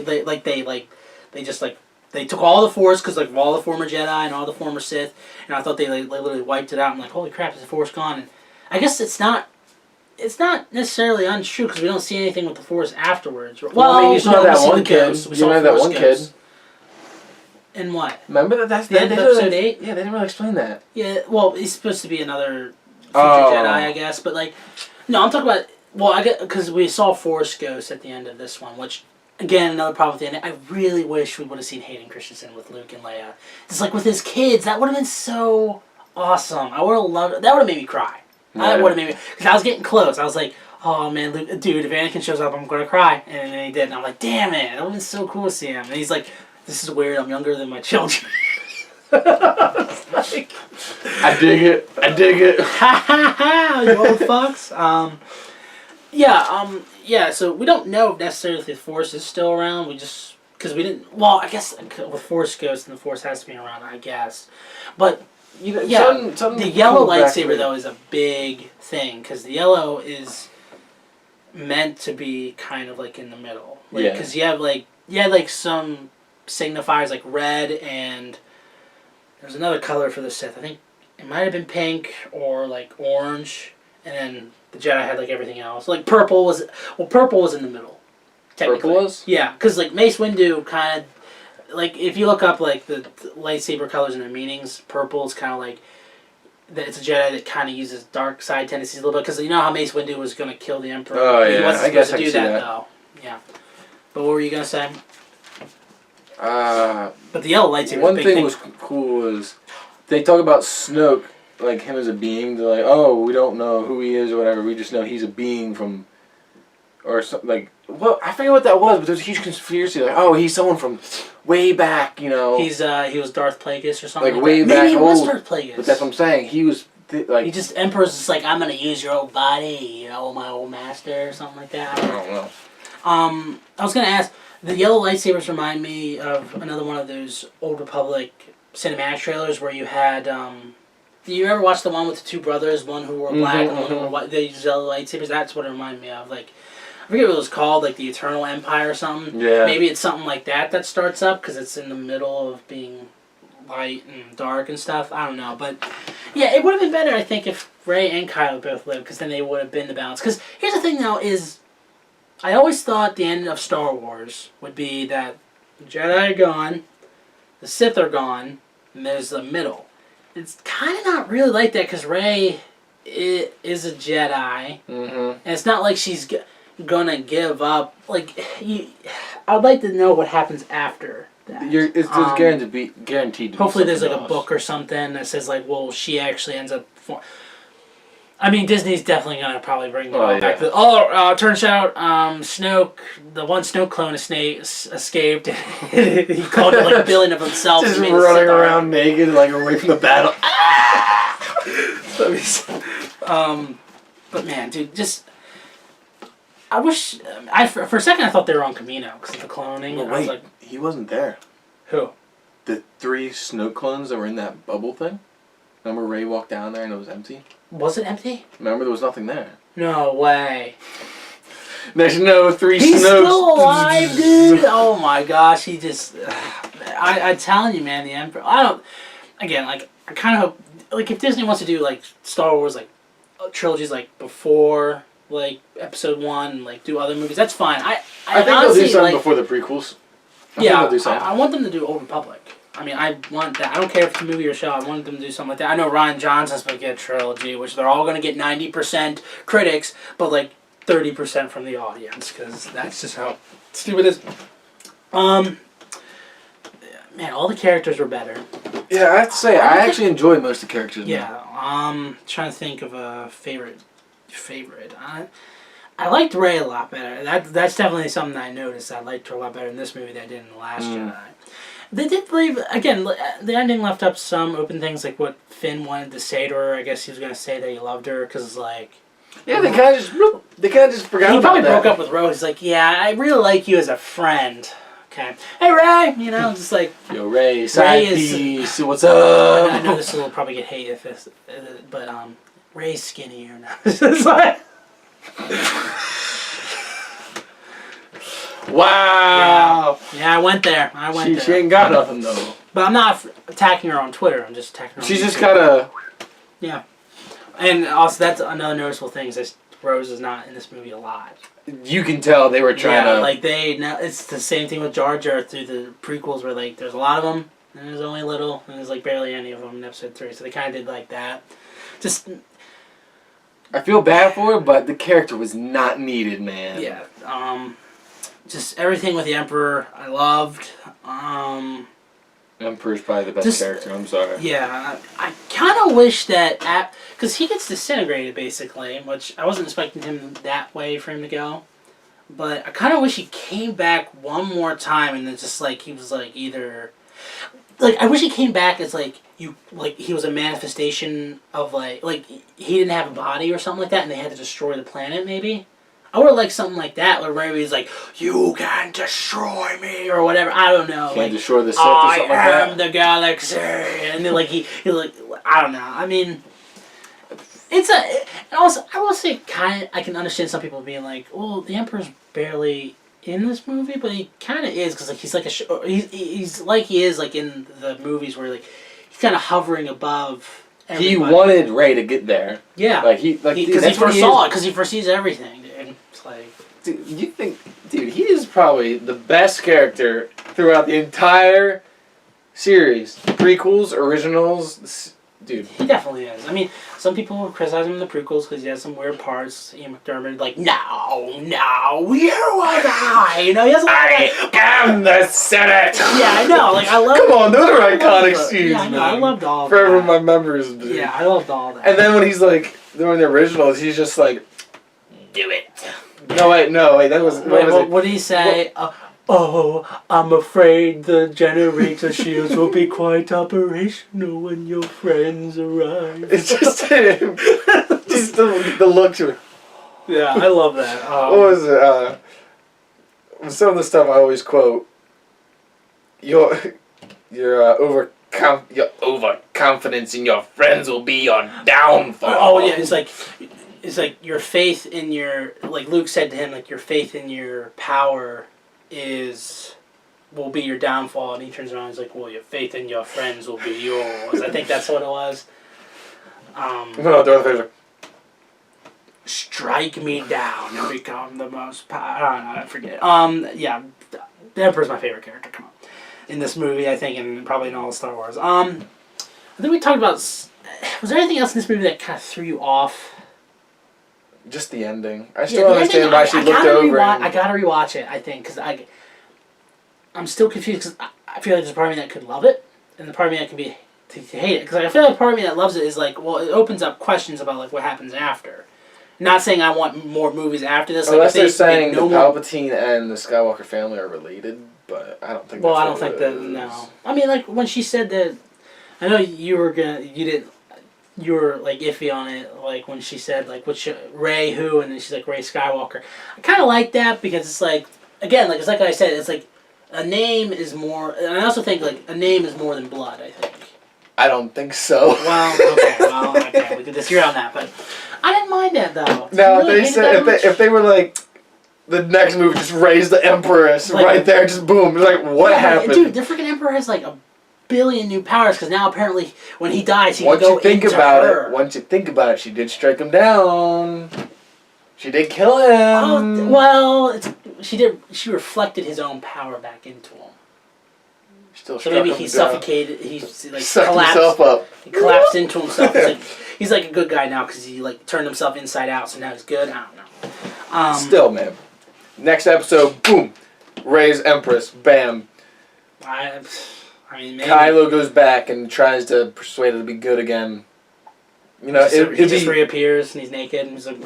took all the Force because like all the former Jedi and all the former Sith, and I thought they literally wiped it out. I'm like, holy crap, is the Force gone? And I guess it's not. It's not necessarily untrue because we don't see anything with the Force afterwards. Well, I mean, you saw that one kid. You saw that one kid. In what? Remember that's the end of episode 8? Yeah, they didn't really explain that. Yeah, well, he's supposed to be another future Jedi, I guess. But like, no, I'm talking about. Well, I get because we saw Force Ghost at the end of this one, which again another problem with the ending. I really wish we would have seen Hayden Christensen with Luke and Leia. Just like with his kids, that would have been so awesome. I would have loved it. That would have made me cry. Yeah. That would have made me because I was getting close. I was like, oh man, Luke, dude, if Anakin shows up, I'm gonna cry, and then he did, and I'm like, damn it, that would have been so cool to see him. And he's like, this is weird. I'm younger than my children. I dig it. Ha ha ha! You old fucks. Yeah. So we don't know necessarily if the Force is still around. We just because we didn't. Well, I guess with Force Ghost and the Force has to be around. I guess, but. The yellow lightsaber though is a big thing because the yellow is meant to be kind of like in the middle. Because you had some signifiers like red and there's another color for the Sith. I think it might have been pink or like orange, and then the Jedi had like everything else. Like purple was in the middle. Purple was? Yeah, because like Mace Windu kind of. Like, if you look up, like, the lightsaber colors and their meanings, purple is kind of like... It's a Jedi that kind of uses dark side tendencies a little bit. Because you know how Mace Windu was going to kill the Emperor? Oh, yeah. He wasn't I guess supposed I to do that, though. Yeah. But what were you going to say? But the yellow lightsaber one was a big thing thing. was cool was... They talk about Snoke, like, him as a being. They're like, oh, we don't know who he is or whatever. We just know he's a being from... Or something, like... Well, I forget what that was, but there was a huge conspiracy. Like, oh, he's someone from way back, you know. He was Darth Plagueis or something. Like way that. back. Maybe he was old. Darth Plagueis. But that's what I'm saying. He was like. He just Emperor's just like, I'm gonna use your old body, you know, my old master or something like that. I don't know. I was gonna ask. The yellow lightsabers remind me of another one of those Old Republic cinematic trailers where you had. Do you ever watch the one with the two brothers, one who wore black and one who wore white? They use yellow lightsabers. That's what it reminded me of. Like. I forget what it was called, like the Eternal Empire or something. Yeah. Maybe it's something like that starts up because it's in the middle of being light and dark and stuff. I don't know, but yeah, it would have been better, I think, if Rey and Kylo both lived because then they would have been the balance. Because here's the thing, though, is I always thought the end of Star Wars would be that the Jedi are gone, the Sith are gone, and there's the middle. It's kind of not really like that because Rey is a Jedi, and it's not like she's gonna give up. Like, I'd like to know what happens after that. It's guaranteed. Hopefully, there's like a book or something that says like, well, she actually ends up. I mean, Disney's definitely gonna probably bring it Oh, all yeah. back to. Turns out, Snoke, the one Snoke clone, escaped. He called it like a billion of himself. Just and made a running Sith around naked, like away from the battle. But man, dude, just I wish for a second I thought they were on Camino because of the cloning. But I was wait, like, he wasn't there. who? The 3 Snoke clones that were in that bubble thing. Remember Rey walked down there and it was empty? Was it empty? Remember there was nothing there. No way. There's no 3 He's Snokes. still alive, dude. Oh my gosh, he just. I'm telling you, man, the Emperor. I don't. Again, like I kind of hope, like if Disney wants to do like Star Wars, like trilogies, like before like Episode 1, like do other movies. That's fine. I think honestly, they'll do something like, before the prequels. yeah, Do something. I want them to do Old Republic. I mean, I want that. I don't care if it's a movie or show. I want them to do something like that. I know Ryan Johnson's going to get a trilogy, which they're all going to get 90% critics, but like 30% from the audience, because that's just how stupid it is. Man, all the characters were better. Yeah, I have to say, I actually enjoyed most of the characters. Yeah, trying to think of a favorite. I liked Rey a lot better. That's definitely something that I noticed. I liked her a lot better in this movie than I did in The Last Jedi. They did leave, again, the ending left up some open things, like what Finn wanted to say to her. I guess he was going to say that he loved her, because, like... Yeah, they kind of just forgot about He probably that. broke up with Rose. He's like, yeah, I really like you as a friend. Okay. Hey, Rey! You know, just like... Yo, Rey, side Rey is- piece, what's up? I know this will probably get hate if this... But, Rey's skinnier now. It's like... Wow. Yeah, I went there. She ain't got nothing, though. But I'm not attacking her on Twitter. I'm just attacking her on She's just Twitter. gotta... Yeah. And also, that's another noticeable thing, is that Rose is not in this movie a lot. You can tell they were trying to... like, it's the same thing with Jar Jar through the prequels, where, like, there's a lot of them, and there's only little, and there's, like, barely any of them in Episode 3, so they kind of did like that. Just... I feel bad for her, but the character was not needed, man. Yeah. Just everything with the Emperor, I loved. Emperor's probably the best character, I'm sorry. Yeah, I kind of wish that... Because he gets disintegrated, basically, which I wasn't expecting him that way for him to go. But I kind of wish he came back one more time and then just, like, he was, like, either... Like, I wish he came back as, like, he was a manifestation of, like, he didn't have a body or something like that and they had to destroy the planet, maybe? I would like something like that where Rey's like, you can destroy me, or whatever. I don't know. Can't like, destroy the Sith or something like that. I am the galaxy. And then, like, he like, I don't know. I mean, and also, I will say, I can understand some people being like, well, the Emperor's barely in this movie, but he kind of is, because, like, he's like he's like he is, like, in the movies where, like, he's kind of hovering above everybody. He wanted Rey to get there. Yeah. Because he foresaw it, because he foresees everything, dude. It's like... Dude, he is probably the best character throughout the entire series. Prequels, originals, dude. He definitely is. I mean, some people criticize him in the prequels because he has some weird parts. Ian McDermott, like, no, you and I. You know, he has a lot I am the Senate! Yeah, I know. Like, I love... Come on, those are iconic scenes, Yeah, I know. I loved all of Forever that. my members, dude. Yeah, I loved all that. And then when he's, like, doing the originals, he's just like, do it. No, wait, that was... What did he say? I'm afraid the generator shields will be quite operational when your friends arrive. It's just him. Just the look to it. Yeah, I love that. What was it? Some of the stuff I always quote. Your overconfidence in your friends will be your downfall. Oh yeah, it's like your faith in your, like Luke said to him, like, your faith in your power will be your downfall, and he turns around and he's like, well, your faith in your friends will be yours. I think that's what it was. No, Darth Vader's like, strike me down and become the most I don't know, I forget. Yeah, the Emperor's my favorite character, come on. In this movie, I think, and probably in all of Star Wars. I think we talked about, was there anything else in this movie that kind of threw you off? just the ending. I still don't understand why she looked over. I gotta rewatch it, I think, because I'm still confused, because I feel like there's a part of me that could love it, and the part of me that can be to hate it, because I feel like part of me that loves it is like, well, it opens up questions about like what happens after. Not saying I want more movies after this. Like, Unless they're saying no the more... Palpatine and the Skywalker family are related, but I don't think. Well, that's I don't think that. No, I mean, like when she said that, I know you were like iffy on it, like when she said like which Rey who, and then she's like Rey Skywalker. I kind of like that because it's like, again, like it's like I said, it's like a name is more, and I also think like a name is more than blood. I think. I don't think so. Well, okay, we could disagree on that, but I didn't mind that though. No, really they said if they were like, the next movie just raised the Empress like, right there, just boom. Like what happened? Dude, the freaking Emperor has like a billion new powers because now apparently when he dies he can go Once you think about it, she did strike him down. She did kill him. Oh, well, she reflected his own power back into him. Still so maybe he down. suffocated. He like sucked collapsed, himself up. He collapsed into himself. He's like a good guy now because he like turned himself inside out. So now he's good. I don't know. Still, man. Next episode, boom, Rey's Empress, bam. I mean, maybe. Kylo goes back and tries to persuade her to be good again. You know, he just reappears and he's naked and he's like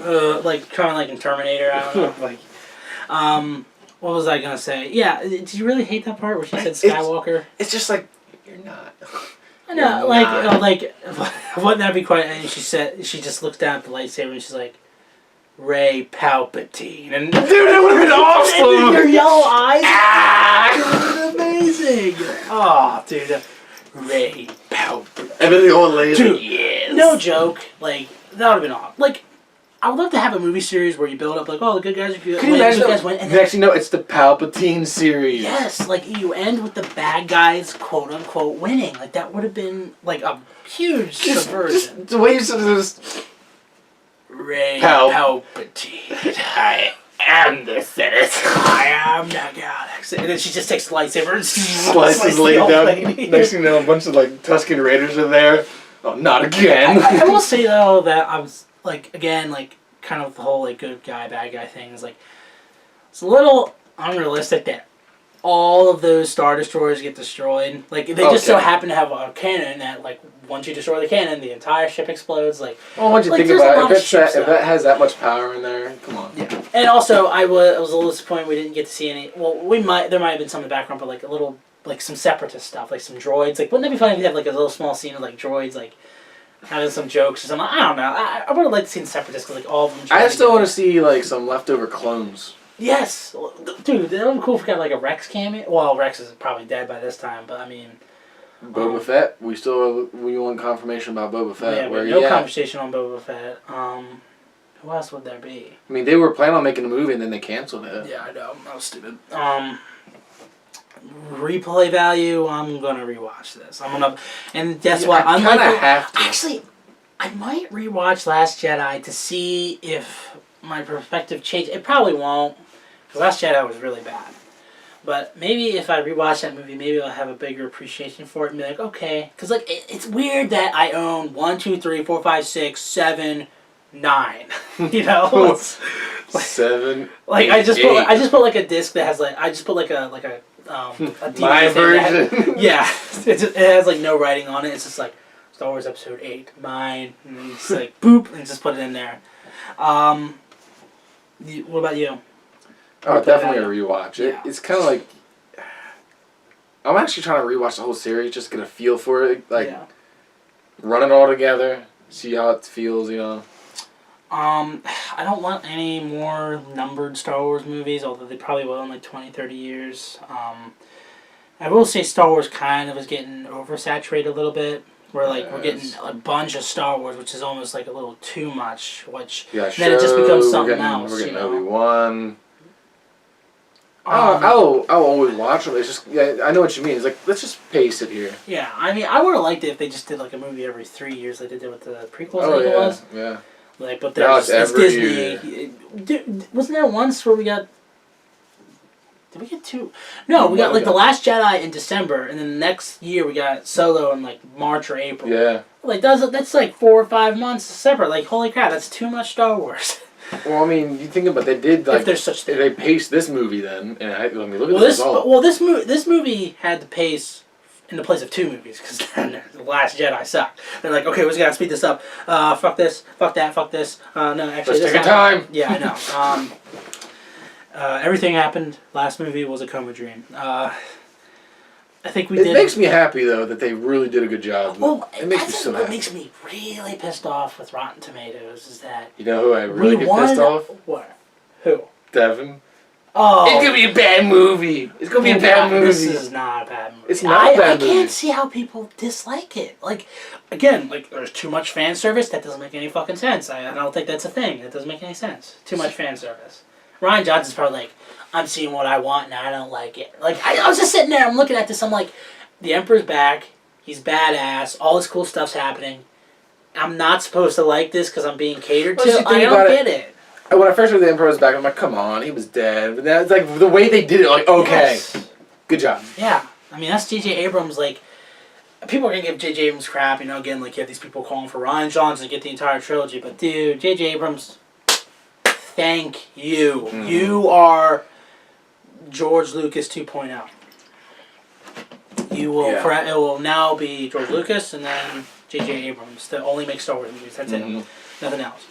kind of like in Terminator. I don't know. Like, what was I gonna say? Yeah, did you really hate that part where she said Skywalker? It's just like you're not. I know, like wouldn't that be quite? And she just looks down at the lightsaber and she's like, Rey Palpatine, and dude, it would have been awesome. And your yellow eyes, it would have been amazing. Oh, dude, Rey Palpatine. And then the old lady. Dude, yes. No joke. Like that would have been awesome. Like I would love to have a movie series where you build up like, oh, the good guys are good. Can you imagine? Next, you know, it's the Palpatine series. Yes, like you end with the bad guys, quote unquote, winning. Like that would have been like a huge subversion. The way you said it was. Rey Palpatine. I am the Senate. I am the galaxy. And then she just takes the lightsaber and slices laid down. Next thing you know, a bunch of like Tusken Raiders are there. Oh, not again. I will say though that I was like, again, like kind of the whole like good guy, bad guy thing is like, it's a little unrealistic that all of those Star Destroyers get destroyed. Like, they just so happen to have a cannon that, like, once you destroy the cannon, the entire ship explodes. Like, well, once you think about it, if that has that much power in there, come on. Yeah. And also, I was a little disappointed we didn't get to see any. Well, there might have been some in the background, but like a little, like some separatist stuff, like some droids. Like, wouldn't that be funny if you had like a little small scene of like droids, like having some jokes or something? I don't know. I would have liked to see the separatists because like all of them. I still want to see like some leftover clones. Yes, dude, that would be cool if we got like a Rex cameo. Well, Rex is probably dead by this time, but I mean, Boba Fett. We want confirmation about Boba Fett. Yeah, no conversation on Boba Fett. Who else would there be? I mean, they were planning on making a movie and then they canceled it. Yeah, I know. That was stupid. Replay value. I'm gonna rewatch this. And guess what? I kind of have to. Actually, I might rewatch Last Jedi to see if my perspective changed. It probably won't, because Last Jedi was really bad. But maybe if I rewatch that movie, maybe I'll have a bigger appreciation for it and be like, okay. Because like, it's weird that I own 1, 2, 3, 4, 5, 6, 7, 9. You know? 7. Like, I just put like a disc that has like, I just put like a DVD my version. Yeah. It has like no writing on it. It's just like, Star Wars Episode 8, mine. And it's like, boop, and just put it in there. What about you? Oh, definitely a rewatch. Yeah. It's kind of like, I'm actually trying to rewatch the whole series, just to get a feel for it. Like, run it all together, see how it feels, you know. I don't want any more numbered Star Wars movies, although they probably will in like 20, 30 years. I will say Star Wars kind of is getting oversaturated a little bit. Where like we're getting a bunch of Star Wars, which is almost like a little too much. Which then it just becomes something else. We're getting Obi-Wan. I'll always watch them. It's just I know what you mean. It's like let's just pace it here. Yeah, I mean I would have liked it if they just did like a movie every 3 years like they did with the prequels. I think it was. Yeah. Like, but it's Disney. Wasn't there once where we got? Did we get 2? No, we got like The Last Jedi in December, and then the next year we got Solo in like March or April. Yeah. Like that's like 4 or 5 months separate. Like holy crap, that's too much Star Wars. Well, I mean, you think about they did like if there's such thing. They paced this movie then, and I mean look at the results. Well, this movie had the pace in the place of 2 movies, because then The Last Jedi sucked. They're like, okay, we just gotta speed this up. Fuck this, fuck that, fuck this. No, actually, let's take our time. Yeah, I know. Everything happened. Last movie was a coma dream. I think we did. It makes me happy though that they really did a good job. Well, it makes me so happy. What makes me really pissed off with Rotten Tomatoes is that you know who I really get pissed off? What? Who? Devin. Oh, it's gonna be a bad movie. It's gonna be a bad movie. This is not a bad movie. It's not a bad movie. I can't see how people dislike it. Like, again, like there's too much fan service. That doesn't make any fucking sense. I don't think that's a thing. That doesn't make any sense. Too much fan service. Ryan Johnson's probably like, I'm seeing what I want and I don't like it. Like I was just sitting there. I'm looking at this. I'm like, the Emperor's back. He's badass. All this cool stuff's happening. I'm not supposed to like this because I'm being catered to. I don't get it. When I first heard the Emperor was back, I'm like, come on, he was dead. But that's like the way they did it, like, okay, yes. Good job. Yeah. I mean, that's J.J. Abrams, like, people are going to give J.J. Abrams crap, you know, again, like, you have these people calling for Ryan Johnson to get the entire trilogy, but dude, J.J. Abrams, thank you. Mm. You are George Lucas 2.0. You will, it will now be George Lucas and then J.J. Abrams that only make Star Wars movies. That's it. Nothing else.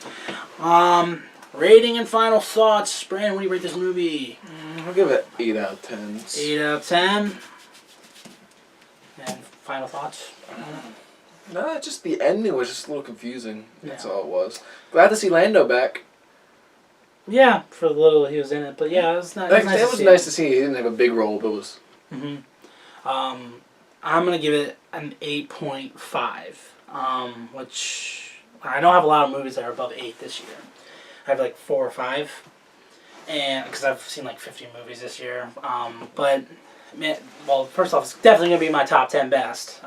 Rating and final thoughts. Brandon, what do you rate this movie? I'll give it 8 out of 10. 8 out of 10. And final thoughts? No, just the ending was just a little confusing. That's all it was. Glad to see Lando back. Yeah, for the little he was in it. But yeah, it was, it was nice to see. He didn't have a big role, but it was... I'm going to give it an 8.5, which I don't have a lot of movies that are above 8 this year. I have like 4 or 5, and because I've seen like 50 movies this year. But man, well, first off, it's definitely gonna be my top 10 best.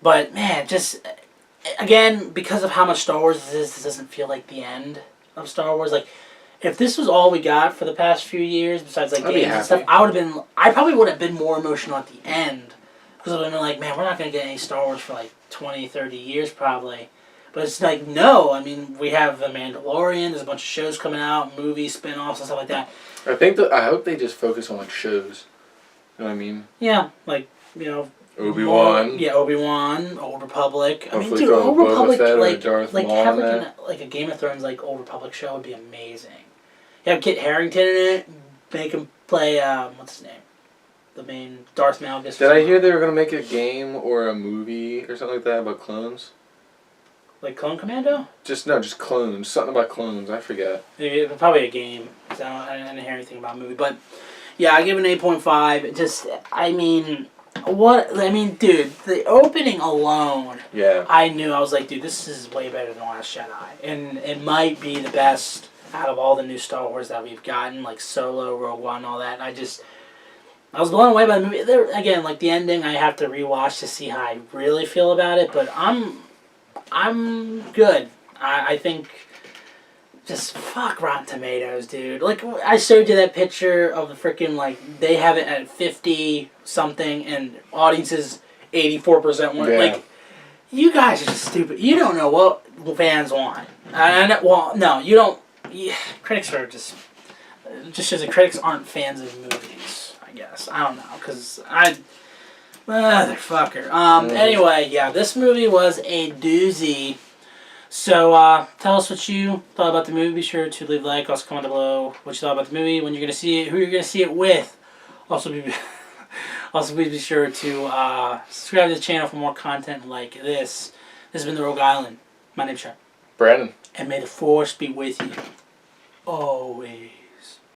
But man, just again because of how much Star Wars this is, this doesn't feel like the end of Star Wars. Like if this was all we got for the past few years, besides like games and stuff, I probably would have been more emotional at the end because I would have been like, man, we're not gonna get any Star Wars for like 20, 30 years probably. But it's like, no, I mean, we have The Mandalorian, there's a bunch of shows coming out, movies, spin-offs, and stuff like that. I hope they just focus on, like, shows. You know what I mean? Yeah, like, you know... Obi-Wan. Obi-Wan, Old Republic. Hopefully I mean, dude, Old Republic, like having a Game of Thrones, like, Old Republic show would be amazing. You have Kit Harington in it, make him play, what's his name? The main Darth Malgus. Did I hear they were going to make a game or a movie or something like that about clones? Like Clone Commando? Just clones. Something about clones. I forget. Probably a game. I didn't hear anything about a movie. But, yeah, I give it an 8.5. Just, dude, the opening alone, I knew. I was like, dude, this is way better than Last Jedi. And it might be the best out of all the new Star Wars that we've gotten, like Solo, Rogue One, all that. And I was blown away by the movie. Again, like the ending, I have to rewatch to see how I really feel about it. But I'm good. I think just fuck Rotten Tomatoes, dude. Like, I showed you that picture of the freaking, like, they have it at 50-something and audiences 84% want. Like, you guys are just stupid. You don't know what fans want. Well, no, you don't. Yeah, critics are just shows that critics aren't fans of movies, I guess. I don't know, because motherfucker. Anyway, yeah, this movie was a doozy. So, tell us what you thought about the movie. Be sure to leave a like. Also, comment down below what you thought about the movie, when you're going to see it, who you're going to see it with. Also, please be sure to subscribe to the channel for more content like this. This has been The Rogue Island. My name's Sean. Brandon. And may the Force be with you always.